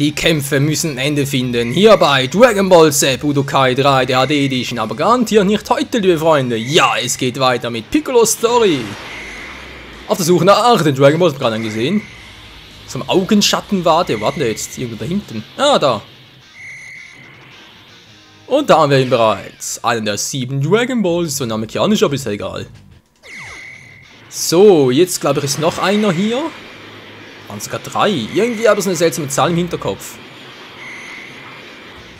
Die Kämpfe müssen ein Ende finden. Hier bei Dragon Ball Z Budokai 3 der HD Edition. Aber garantiert nicht heute, liebe Freunde. Ja, es geht weiter mit Piccolo Story. Auf der Suche nach den Dragon Balls gerade angesehen. Zum Augenschatten war der. Warten wir jetzt irgendwo da hinten. Ah, da. Und da haben wir ihn bereits. Einen der 7 Dragon Balls. So amerikanisch, aber ist ja egal. So, jetzt glaube ich ist noch einer hier. Waren sogar 3. Irgendwie habe ich so eine seltsame Zahl im Hinterkopf.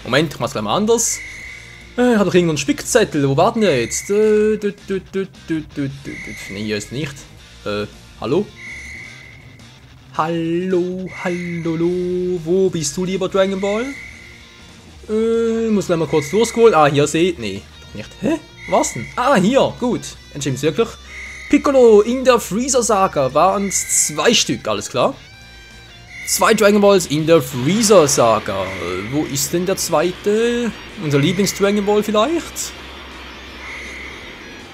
Moment, ich mach's gleich mal anders. Hat doch irgendeinen Spickzettel. Wo warten wir jetzt? Ne, hier ist nicht. Hallo? Hallo, hallo, wo bist du, lieber Dragon Ball? Muss gleich mal kurz durchscrollen. Ah, hier seht. Nee, doch nicht. Hä? Was denn? Ah, hier, gut. Entschuldigung, wirklich. Piccolo in der Freezer Saga waren es 2 Stück, alles klar. 2 Dragon Balls in der Freezer Saga. Wo ist denn der zweite? Unser Lieblings-Dragon Ball vielleicht?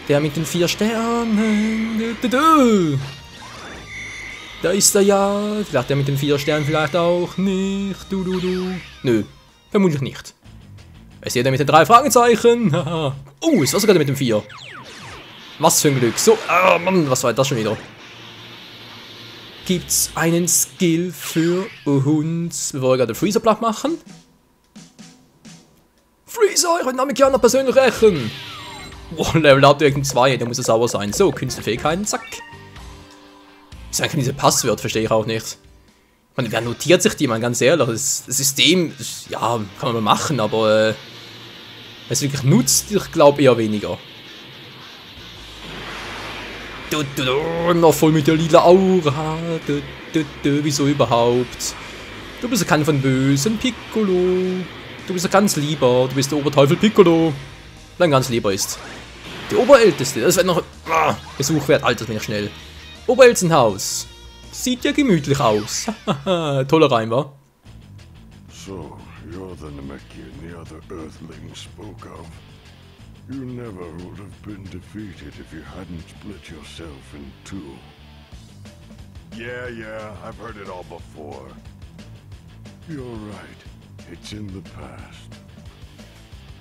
Der mit den 4 Sternen. Da ist er ja. Vielleicht der mit den 4 Sternen, vielleicht auch nicht. Nö, vermutlich nicht. Es ist der mit den 3 Fragezeichen. Oh, ist das sogar der mit den 4. Was für ein Glück. So, Mann, was war das schon wieder? Gibt's einen Skill für uns, bevor wir gerade den Freezer platt machen? Freezer, ich will Namekianer persönlich rächen. Oh, Level Up wegen 2, der muss ja sauer sein. So, Künstlerfähigkeiten, zack. Was ist eigentlich diese Passwort, verstehe ich auch nicht. Ich meine, wer notiert sich die, man, ganz ehrlich? Das System, ja, kann man mal machen, aber es wirklich nutzt, ich glaube eher weniger. Noch voll mit der lila Aura. Wieso überhaupt? Du bist ja kein von bösen Piccolo. Du bist ja ganz lieber. Du bist der Oberteufel Piccolo. Dein ganz lieber ist. Der Oberälteste. Das wird noch Besuch wert. Alter, bin ich schnell. Oberelternhaus. Sieht ja gemütlich aus. Toller Reim, wa? So, you're the Namekian the other Earthlings spoke of. You never would have been defeated if you hadn't split yourself in 2. Yeah, I've heard it all before. You're right. It's in the past.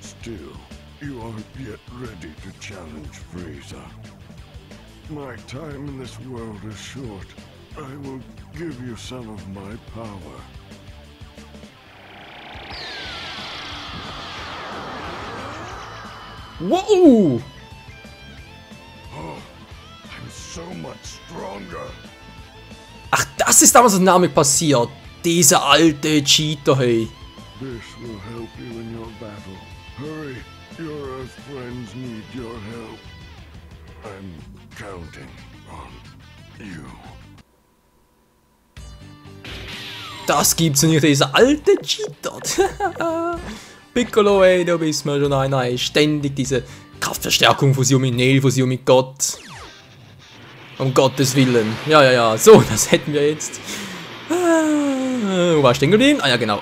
Still, you aren't yet ready to challenge Frieza. My time in this world is short. I will give you some of my power. Wow! Oh, I'm so much stronger. Ach, das ist damals in Namek passiert. Dieser alte Cheater, hey. This will help you in your battle. Hurry, your Earth friends need your help. I'm counting on you. Das gibt's nicht, dieser alte Cheater. Piccolo, ey, da bist mir schon einer, ey. Ständig diese Kraftverstärkung, Fusion mit Nel, Fusion mit Gott. Um Gottes Willen. Ja. So, das hätten wir jetzt. Wo war ich stehen geblieben? Ah ja, genau.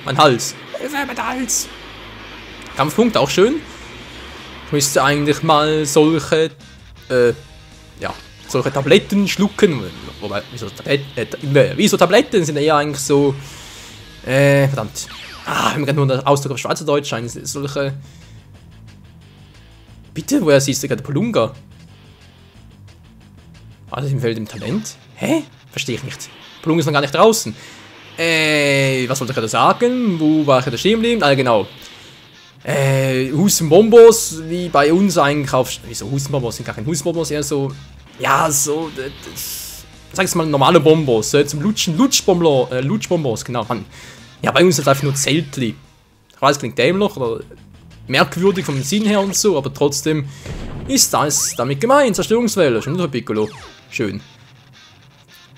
Mein Hals. Mein Hals. Kampfpunkt, auch schön. Ich müsste eigentlich mal solche, solche Tabletten schlucken. Wobei, wieso Tabletten sind ja eigentlich so, verdammt. Ich habe mir gerade nur den Ausdruck auf Schweizerdeutsch ein. Solche. Bitte, woher siehst du gerade Polunga? Alles im Feld im Talent? Hä? Verstehe ich nicht. Polunga ist noch gar nicht draußen. Was wollte ich gerade sagen? Wo war ich da stehen geblieben? Ah, genau. Hustenbombos, wie bei uns eigentlich auf. Wieso Hustenbombos sind gar keine Hustenbombos, eher so. Ja, so. Sag ich mal normale Bombos. Zum Lutschen. Lutschbombos, genau. Mann. Ja, bei uns ist einfach nur Zeltli. Ich weiß, klingt dämlich oder merkwürdig vom Sinn her und so, aber trotzdem ist das damit gemeint. Zerstörungswelle, schon wieder Piccolo. Schön.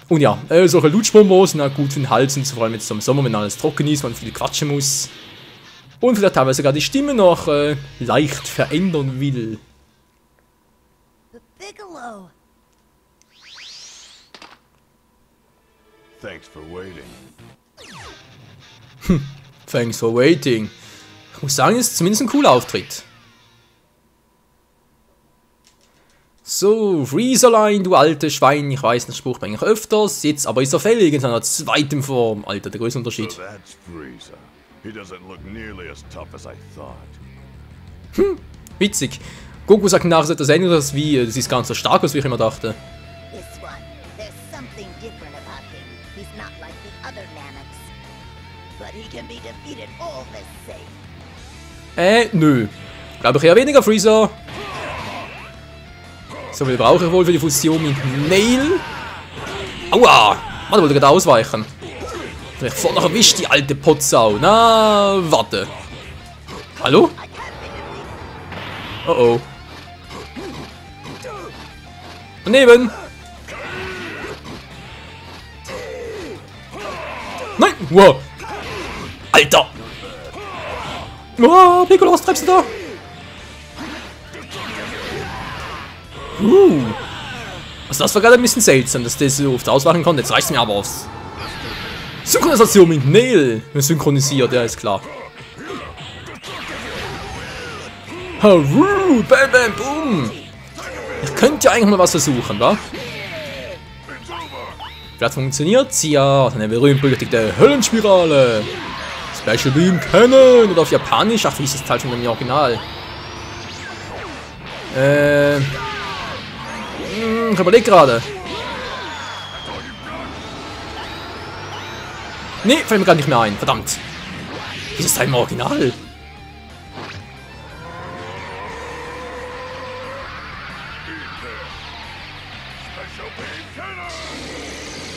Und ja, solche Lutschbombos sind auch gut für den Hals und vor allem jetzt im Sommer, wenn alles trocken ist, man viel quatschen muss. Und vielleicht teilweise sogar die Stimme noch leicht verändern will. Piccolo. Thanks for waiting. Thanks for waiting. Ich muss sagen, es ist zumindest ein cooler Auftritt. So, Freezerlein, du alte Schwein. Ich weiß, das Spruch bringe ich öfters. Jetzt aber ist er fällig in seiner zweiten Form. Alter, der größte Unterschied. So that's Frieza. He doesn't look nearly as tough as I thought. Witzig. Goku sagt nachher etwas ähnliches wie, das ist ganz so stark, als wie ich immer dachte. This one, there's something different about him. He's not like the other Namex. But he can be defeated all the same. Nö. Glaube ich eher weniger Freezer. So viel brauche ich wohl für die Fusion mit Nail. Aua! Man wollte gerade ausweichen. Vielleicht vorne noch erwischt, die alte Potsau. Na, warte. Hallo? Oh oh. Daneben! Nein! Wow! Alter! Oh, Piccolo, was treibst du da? Was das war gerade ein bisschen seltsam, dass der so oft auswachen konnte. Jetzt reicht's mir aber aufs. Synchronisation mit Nail. Synchronisiert, ja, ist klar. Haru, bam, bam, boom. Ich könnte ja eigentlich mal was versuchen, wa? Vielleicht funktioniert's ja. Eine berühmt-berüchtigte Höllenspirale. Special Beam Cannon. Oder auf Japanisch. Ach, wie ist das Teil schon im Original? Ich überleg gerade. Nee, fällt mir gar nicht mehr ein. Verdammt. Wie ist das Teil im Original?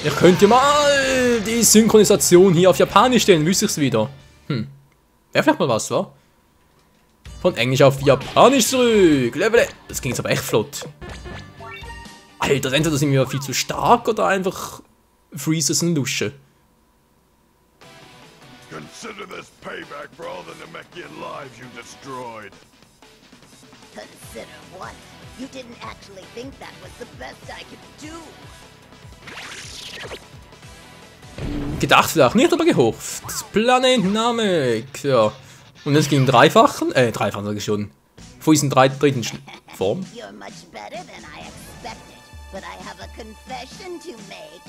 Ich könnte mal die Synchronisation hier auf Japanisch stellen, wüsste ich's wieder. Wäre vielleicht mal was, wa? Von Englisch auf Japanisch zurück. Das ging jetzt aber echt flott. Alter, entweder sind wir viel zu stark oder einfach Freezers und Lusche. Consider this payback for all the Namekian lives you destroyed. Consider what? You didn't actually think that was the best I could do. Gedacht vielleicht nicht, aber gehofft. Planet Namek. Ja. Und es ging dreifachen. Dreifachen sage ich schon. Vor diesen dritten Form. You're much better than I expected, but I have a confession to make.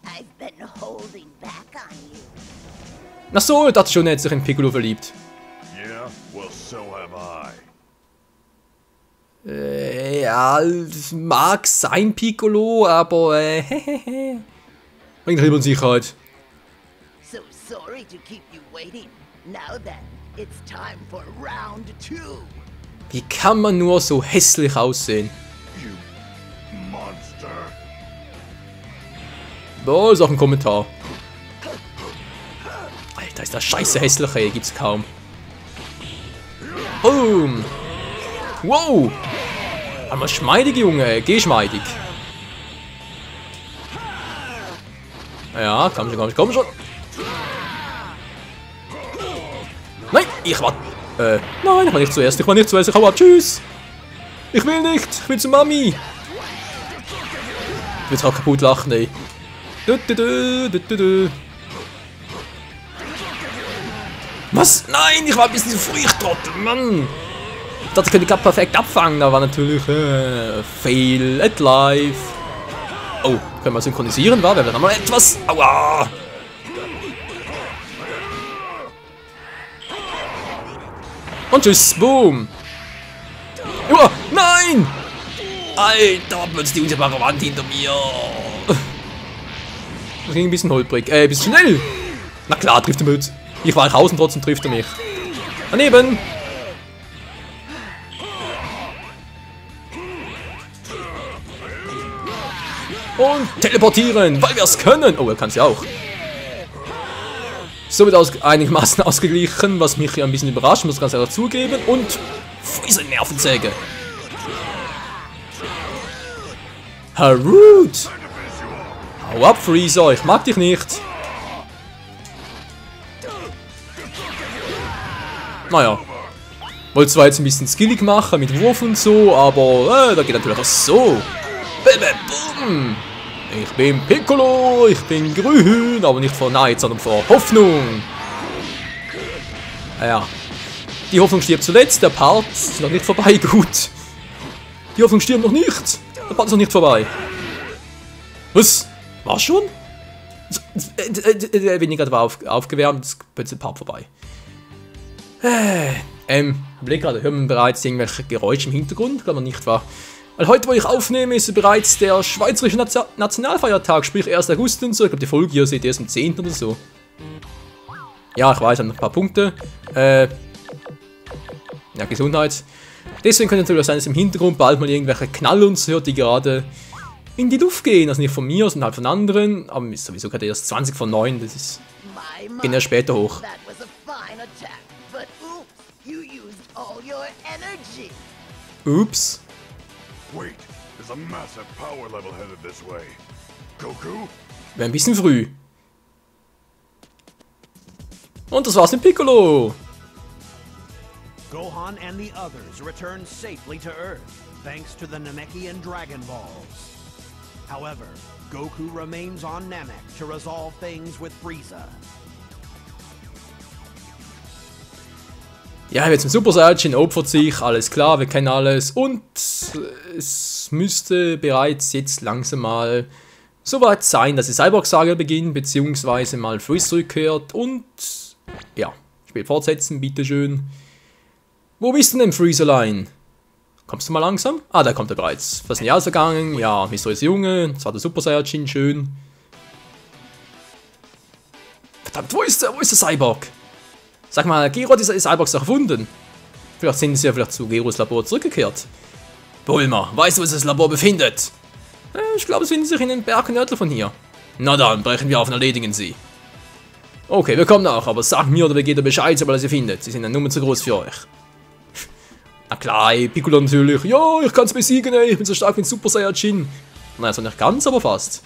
I've been holding back on you. Ach so, dachte schon, er hat sich in Piccolo verliebt. Yeah, well, so have I. Ja, mag sein Piccolo, aber bringt lieber in Sicherheit. So sorry to keep you waiting. Now then, it's time for round 2. Wie kann man nur so hässlich aussehen? You monster. Boah, ist auch ein Kommentar. Alter, ist das scheiße hässlich, ey, gibt's kaum. Boom! Wow! Einmal schmeidig, Junge, geschmeidig. Ja, komm schon, komm schon. Nein, ich war... nein, ich war nicht zuerst, ich hau ab, tschüss! Ich will nicht, ich will zu Mami! Ich will auch kaputt lachen, ey. Was? Nein, ich war ein bisschen zu früh, ich Trottel, Mann! Ich dachte, ich könnte gerade perfekt abfangen, aber natürlich fail at life. Oh, können wir synchronisieren, war? Wäre dann mal etwas. Aua! Und tschüss, boom! Uah, nein! Alter, plötzlich die unsichtbare Wand hinter mir. Das ging ein bisschen holprig. Ein bisschen schnell! Na klar, trifft er mich. Ich war raus und trotzdem trifft er mich. Daneben! Und teleportieren, weil wir es können. Oh, er kann es ja auch. So wird einigermaßen ausgeglichen, was mich hier ein bisschen überrascht, muss ich ganz ehrlich zugeben. Und Freezer Nervensäge. Harut! Hau ab, Freezer, ich mag dich nicht. Naja. Wollte zwar jetzt ein bisschen skillig machen mit Wurf und so, aber da geht natürlich auch so. Boom! Ich bin Piccolo, ich bin grün, aber nicht vor Neid, sondern vor Hoffnung. Ja. Die Hoffnung stirbt zuletzt, der Part ist noch nicht vorbei, gut. Die Hoffnung stirbt noch nicht. Der Part ist noch nicht vorbei. Was? War schon? Weniger war aufgewärmt, jetzt ist der Part vorbei. Blick gerade, hören wir bereits irgendwelche Geräusche im Hintergrund? Glaube nicht wahr? Weil heute, wo ich aufnehme, ist bereits der schweizerische Nationalfeiertag, sprich 1. August und so. Ich glaube, die Folge hier seht ihr erst am 10. oder so. Ja, ich weiß, noch ein paar Punkte. Ja, Gesundheit. Deswegen könnte es natürlich sein, dass im Hintergrund bald mal irgendwelche Knall und so hört, die gerade in die Luft gehen. Also nicht von mir, sondern halt von anderen. Aber ist sowieso gerade erst 20 vor 9. Das ist. Gehen ja später hoch. Ups. Wait, there's a massive power level headed this way. Goku? Wäre ein bisschen früh. Und das war's mit Piccolo. Gohan and the others return safely to Earth, thanks to the Namekian Dragon Balls. However, Goku remains on Namek to resolve things with Frieza. Ja, er wird zum Super Saiyajin, opfert sich, alles klar, wir kennen alles. Und es müsste bereits jetzt langsam mal soweit sein, dass die Cyborg-Saga beginnt, beziehungsweise mal Freeze zurückkehrt und ja, Spiel fortsetzen, bitteschön. Wo bist du denn, Freezerlein? Kommst du mal langsam? Ah, da kommt er bereits. Fast ein Jahr ist vergangen, ja, mysteriöse Junge, das war der Super Saiyajin, schön. Verdammt, wo ist der Cyborg? Sag mal, Gero hat diese Cyborgs erfunden. Vielleicht sind sie ja vielleicht zu Geros Labor zurückgekehrt. Bulma, weißt du, wo sich das Labor befindet? Ich glaube, es findet sich in den Bergen nördlich von hier. Na dann, brechen wir auf und erledigen sie. Okay, wir kommen nach, aber sagt mir oder wir geben Bescheid, sobald ihr sie findet. Sie sind eine Nummer zu groß für euch. Na klar, ey, Piccolo natürlich. Ja, ich kann's besiegen, ey. Ich bin so stark wie ein Super Saiyajin. Naja, so nicht ganz, aber fast.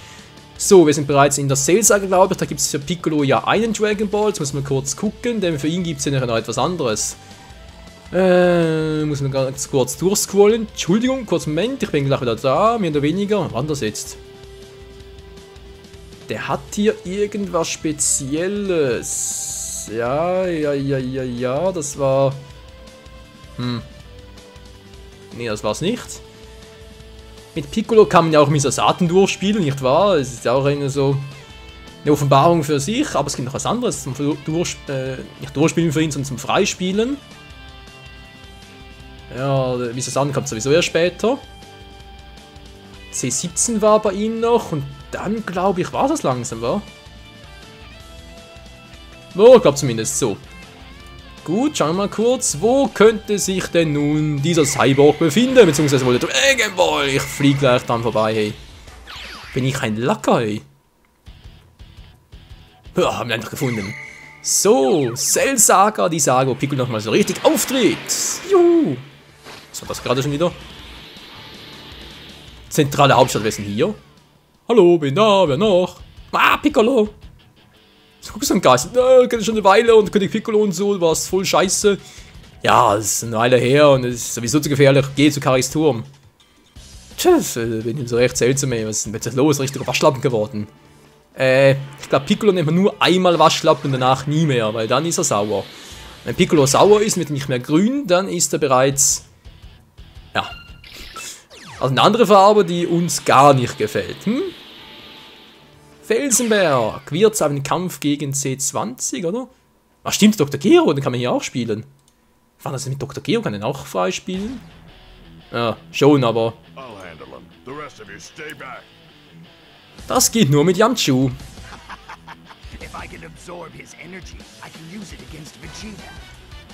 So, wir sind bereits in der Cell-Saga, glaube ich. Da gibt es für Piccolo ja einen Dragon Ball. Jetzt muss man kurz gucken, denn für ihn gibt es ja noch etwas anderes. Muss man ganz kurz durchscrollen. Entschuldigung, kurz Moment, ich bin gleich wieder da, mehr oder weniger. Wann das jetzt? Der hat hier irgendwas Spezielles. Ja, das war... Nee, das war's nicht. Mit Piccolo kann man ja auch Misasaten durchspielen, nicht wahr? Es ist ja auch eine so eine Offenbarung für sich, aber es gibt noch was anderes zum nicht Durchspielen für ihn, sondern zum Freispielen. Ja, Misasaten kommt sowieso erst später. C17 war bei ihm noch und dann, glaube ich, war das langsam, wa? Oh, ich glaube zumindest so. Gut, schauen wir mal kurz, wo könnte sich denn nun dieser Cyborg befinden, beziehungsweise wo der Dragon Ball. Ich fliege gleich dann vorbei, hey. Bin ich ein Lacker, hey. Ja, haben wir einfach gefunden. So, Cell Saga, die Saga, wo Piccolo nochmal so richtig auftritt. Juhu. Was war das gerade schon wieder? Zentrale Hauptstadt, wer ist denn hier? Hallo, bin da, wer noch? Ah, Piccolo. Guck so ein Geist, geht schon eine Weile und König Piccolo und so, war's voll scheiße. Ja, es ist eine Weile her und es ist sowieso zu gefährlich. Geh zu Karis Turm. Tschüss, bin ich so recht seltsam, ey. Was ist denn jetzt los? Richtiger Waschlappen geworden. Ich glaube, Piccolo nimmt man nur einmal Waschlappen und danach nie mehr, weil dann ist er sauer. Wenn Piccolo sauer ist, wird er nicht mehr grün, dann ist er bereits... Ja. Also eine andere Farbe, die uns gar nicht gefällt, Felsenberg, wird einen Kampf gegen C20, oder? Ach stimmt, Dr. Gero, den kann man hier auch spielen. War das mit Dr. Gero, kann den auch freispielen? Ja, schon, aber... Das geht nur mit Yamchu.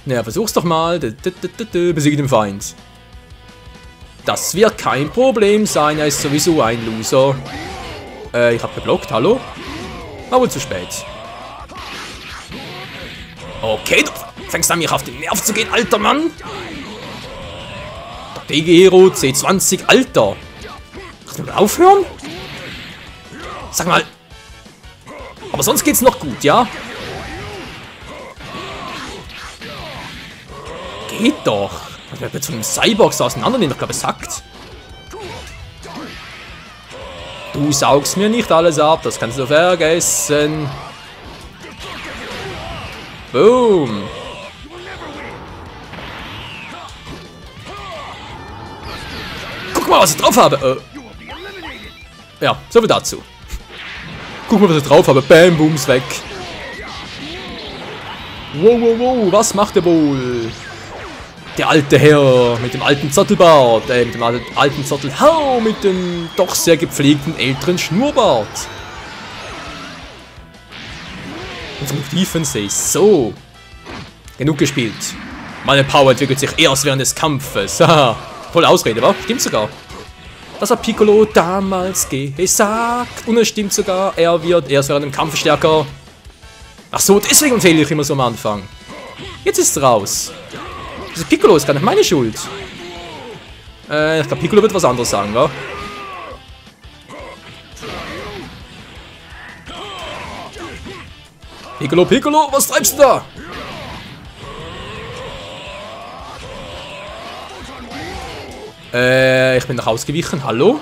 Naja, versuch's doch mal. Besiege den Feind. Das wird kein Problem sein, er ist sowieso ein Loser. Ich hab geblockt, hallo? Aber zu spät. Okay, du fängst an, mich auf den Nerv zu gehen, alter Mann. Dr. Gero, C20, Alter. Kannst du mal aufhören? Sag mal. Aber sonst geht's noch gut, ja? Geht doch. Ich werde jetzt von einem Cyborg auseinandernehmen, ich glaube, es hackt. Du saugst mir nicht alles ab, das kannst du vergessen. Boom. Guck mal, was ich drauf habe. Ja, so viel dazu. Guck mal, was ich drauf habe. Bam, booms, weg. Wow, wow, wow, was macht er wohl? Der alte Herr mit dem alten Zottelbart, mit dem alten Zottelherr mit dem doch sehr gepflegten älteren Schnurrbart. Und zum Defense, so. Genug gespielt. Meine Power entwickelt sich erst während des Kampfes. Haha. Volle Ausrede, wa? Stimmt sogar. Das hat Piccolo damals gesagt. Und es stimmt sogar, er wird erst während dem Kampf stärker. Ach so, deswegen fehle ich immer so am Anfang. Jetzt ist es raus. Das Piccolo ist gar nicht meine Schuld. Ich glaube, Piccolo wird was anderes sagen, wa? Piccolo, Piccolo, was treibst du da? Ich bin nach ausgewichen. Hallo?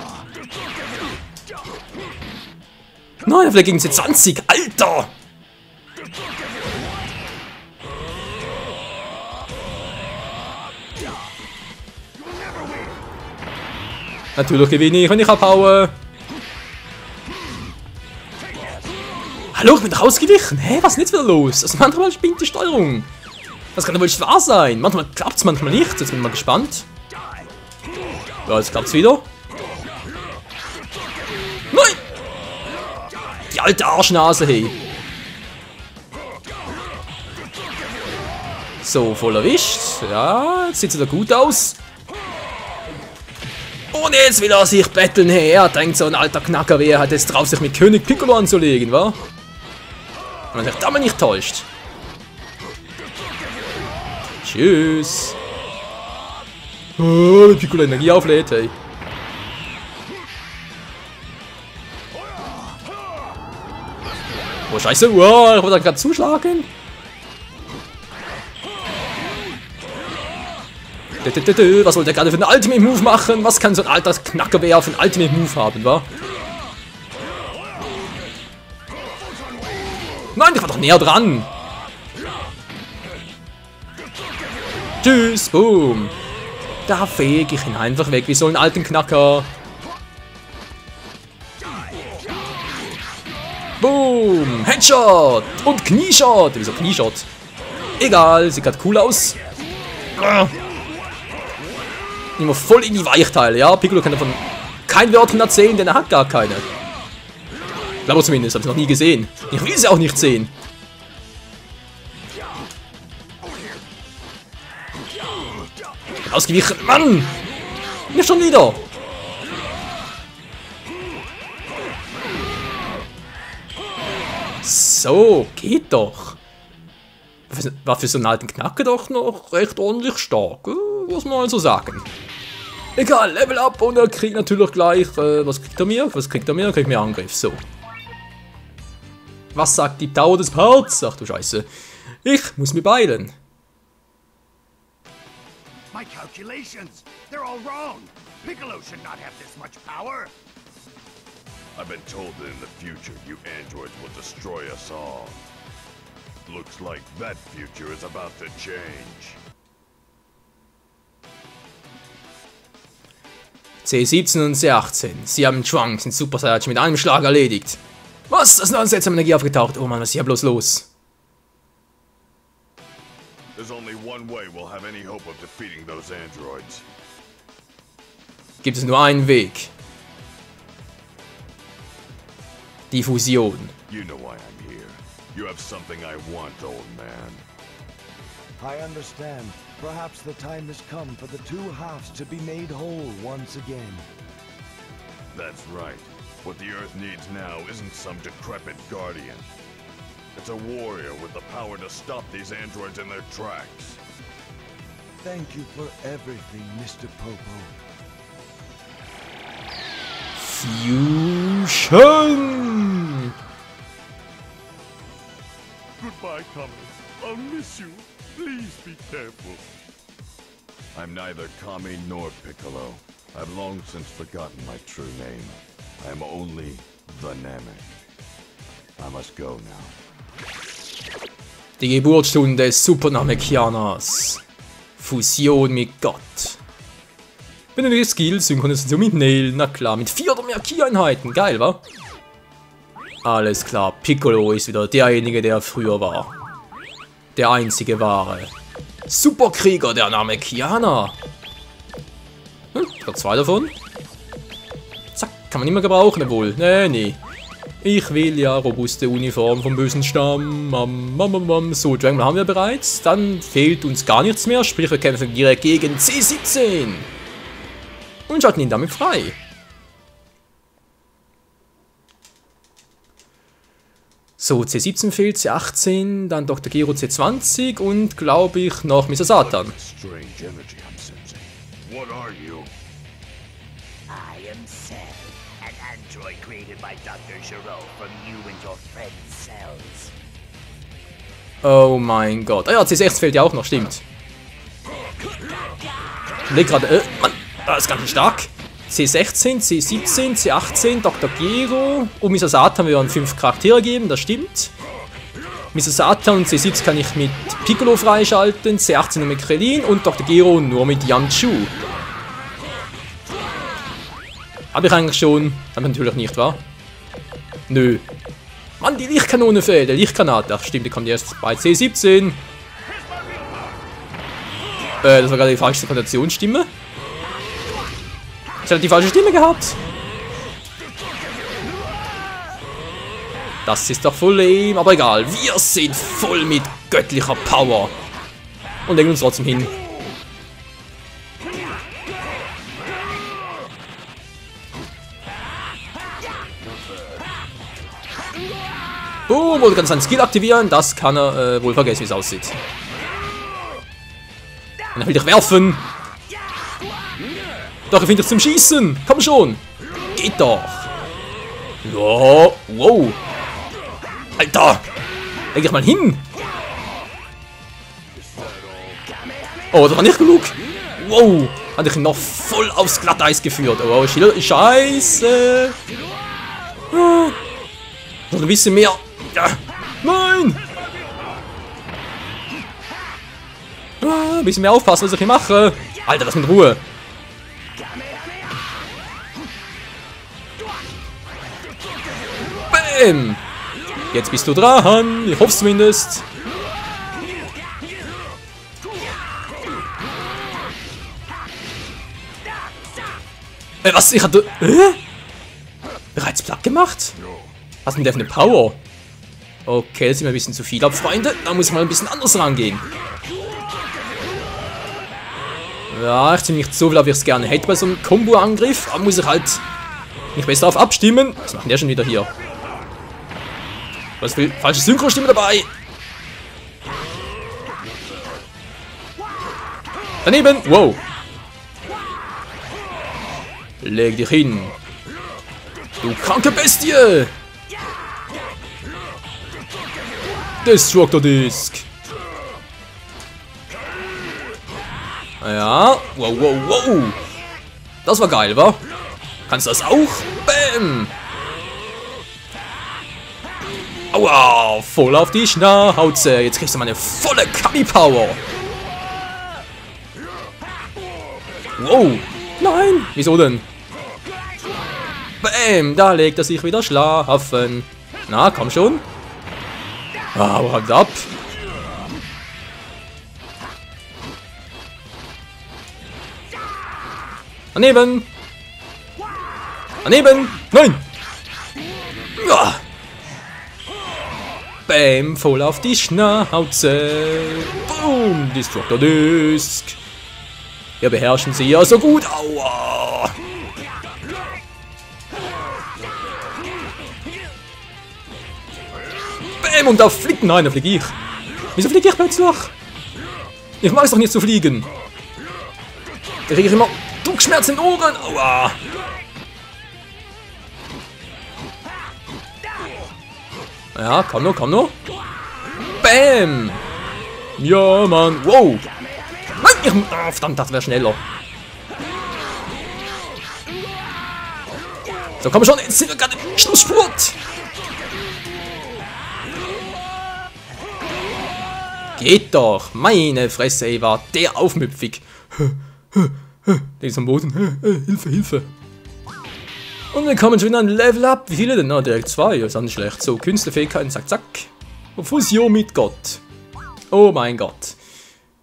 Nein, vielleicht gegen C20. Alter! Natürlich gewinne ich, wenn ich abhaue. Hallo, ich bin doch ausgewichen. Hä, was ist denn jetzt wieder los? Also manchmal spinnt die Steuerung. Das kann doch wohl nicht wahr sein. Manchmal klappt es, manchmal nicht. Jetzt bin ich mal gespannt. Ja, jetzt klappt's wieder. Nein! Die alte Arschnase, hey. So, voll erwischt. Ja, jetzt sieht es wieder gut aus. Und jetzt will er sich betteln, hey. Er denkt, so ein alter Knacker, wer hat es drauf, sich mit König Piccolo anzulegen, wa? Wenn man sich damit nicht täuscht. Tschüss. Oh, wenn Piccolo Energie auflädt, hey. Oh, scheiße. Oh, ich wollte gerade zuschlagen. Was wollte er gerade für einen Ultimate Move machen? Was kann so ein alter Knackerbär für einen Ultimate Move haben, wa? Nein, ich war doch näher dran. Tschüss, boom. Da fege ich ihn einfach weg, wie so einen alten Knacker. Boom, Headshot und Knieshot. Wieso Knieshot? Egal, sieht gerade cool aus. Immer voll in die Weichteile, ja? Piccolo kann davon kein Wörtchen erzählen, denn er hat gar keine. Glaube zumindest, habe ich noch nie gesehen. Ich will sie auch nicht sehen. Ausgewichen, Mann! Nicht schon wieder! So, geht doch. War für so einen alten Knacker doch noch recht ordentlich stark, muss man also sagen. Egal, Level up und er kriegt natürlich gleich, was kriegt er mir? Was kriegt er mir? Er kriegt mir Angriff, so. Was sagt die Dauer des Parts? Ach du Scheiße. Ich muss mich beeilen. My calculations! They're all wrong! Piccolo should not have this much power! I've been told that in the future, you androids will destroy us all. Looks like that future is about to change. C17 und C18. Sie haben Trunks in Super Saiyajin mit einem Schlag erledigt. Was? Das ist eine seltsame Energie aufgetaucht. Oh Mann, was ist hier bloß los? There's only one way we'll have any hope of defeating those androids. Gibt es nur einen Weg. Die Fusion. You know why I'm here. You have something I want, old man. I understand. Perhaps the time has come for the two halves to be made whole once again. That's right. What the Earth needs now isn't some decrepit guardian. It's a warrior with the power to stop these androids in their tracks. Thank you for everything, Mr. Popo. Fusion! Goodbye, Kami. I'll miss you. Please be careful. I'm neither Kami nor Piccolo. I've long since forgotten my true name. I am only the Namek. I must go now. Die Geburtsstunde des Super Namekianers. Fusion mit Gott. Benötige Skill, Synchronisation mit Nail. Na klar, mit 4 oder mehr Ki-Einheiten. Geil, wa? Alles klar, Piccolo ist wieder derjenige, der früher war. Der einzige wahre. Superkrieger, der Name Kiana. Ich hab 2 davon. Zack, kann man nicht mehr gebrauchen, wohl. Nee. Ich will ja robuste Uniform vom bösen Stamm. So, Dragon Ball haben wir bereits. Dann fehlt uns gar nichts mehr. Sprich, wir kämpfen direkt gegen C17. Und schalten ihn damit frei. So, C17 fehlt, C18, dann Dr. Gero C20 und, glaube ich, noch Mr. Satan. Strange energy I'm sensing. What are you? I am Cell, an android created by Dr. Gero from you and your friend's cells. Oh mein Gott. Ah ja, C6 fehlt ja auch noch, stimmt. Ich leg gerade, Mann, das ist ganz schön stark. C16, C17, C18, Dr. Gero und Mr. Satan wir 5 Charaktere geben, das stimmt. Mr. Satan und C17 kann ich mit Piccolo freischalten, C18 nur mit Krillin und Dr. Gero nur mit Yamchu. Habe ich eigentlich schon, aber natürlich nicht, wa? Nö. Mann, die Lichtkanone fehlt, der Lichtgranate. Ach stimmt, die kommt erst bei C17. Das war gerade die falsche Konzentrationsstimme. Ich hatte die falsche Stimme gehabt. Das ist doch voll lame, aber egal. Wir sind voll mit göttlicher Power. Und legen uns trotzdem hin. Oh, wollte gerade seinen Skill aktivieren. Das kann er wohl vergessen, wie es aussieht. Und er will dich werfen. Doch, er findet dich zum Schießen. Komm schon. Geht doch. Ja, wow. Alter. Leg dich mal hin. Oh, das war nicht genug. Wow. Hat ich ihn noch voll aufs Glatteis geführt. Oh, Scheiße. Noch ein bisschen mehr. Ja. Nein. Ein bisschen mehr aufpassen, was ich hier mache. Alter, lass mich in Ruhe. Bam. Jetzt bist du dran. Ich hoffe zumindest. Was? Ich hatte... bereits platt gemacht? Was mit der für eine Power? Okay, das ist mir ein bisschen zu viel ab, Freunde. Da muss ich mal ein bisschen anders rangehen. Ja, ich ziehe nicht so viel, wie ich es gerne hätte bei so einem Combo-Angriff. Aber muss ich halt mich besser darauf abstimmen. Was macht der schon wieder hier? Was für falsche Synchro-Stimme dabei? Daneben! Wow! Leg dich hin! Du kranke Bestie! Destructor Disc! Ja, wow. Das war geil, wa? Kannst du das auch? Bam! Aua, voll auf die Schnauze. Jetzt kriegst du meine volle Kami-Power. Wow. Nein, wieso denn? Bam, da legt er sich wieder schlafen. Na, komm schon. Ah, halt ab. Daneben. Daneben. Nein. Ja. Bam, voll auf die Schnauze. Boom, Destructor Disc. Wir beherrschen sie ja so gut. Aua. Bam, und da fliegt... Nein, da fliege ich. Wieso fliege ich plötzlich? Ich mag es doch nicht zu fliegen. Da kriege ich immer Druckschmerzen in den Ohren. Aua. Ja, komm nur. Bam. Ja, Mann. Wow. Nein, verdammt, das wäre schneller. So, komm schon, jetzt sind wir gerade im Schlussspurt. Geht doch. Meine Fresse, ey, war der aufmüpfig. Der ist am Boden. Hilfe, Hilfe. Und wir kommen schon wieder ein Level Up. Wie viele denn? Na, direkt 2. Das ist auch nicht schlecht. So, Künstlerfähigkeiten, zack, zack. Und Fusion mit Gott. Oh mein Gott.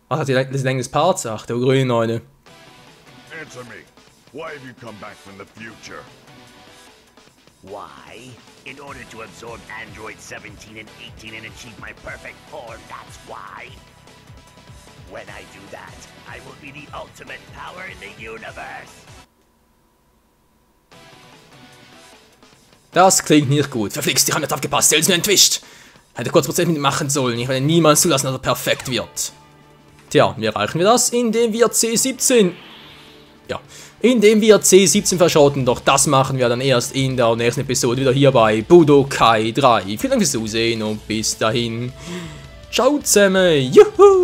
Ach, das längeres Part. Ach, der grüne Neune. Answer me. Why have you come back from the future? Why? In order to absorb Android 17 and 18 and achieve my perfect form, that's why. When I do that, I will be the ultimate power in the universe. Das klingt nicht gut. Verflixt, ich habe nicht aufgepasst. Selbst mir entwischt. Hätte kurz Prozent mit ihm machen sollen. Ich werde niemals zulassen, dass er perfekt wird. Tja, wie erreichen wir das? Indem wir C17... Ja, indem wir C17 verschrotten. Doch das machen wir dann erst in der nächsten Episode wieder hier bei Budokai 3. Vielen Dank fürs Zusehen und bis dahin. Ciao zusammen. Juhu!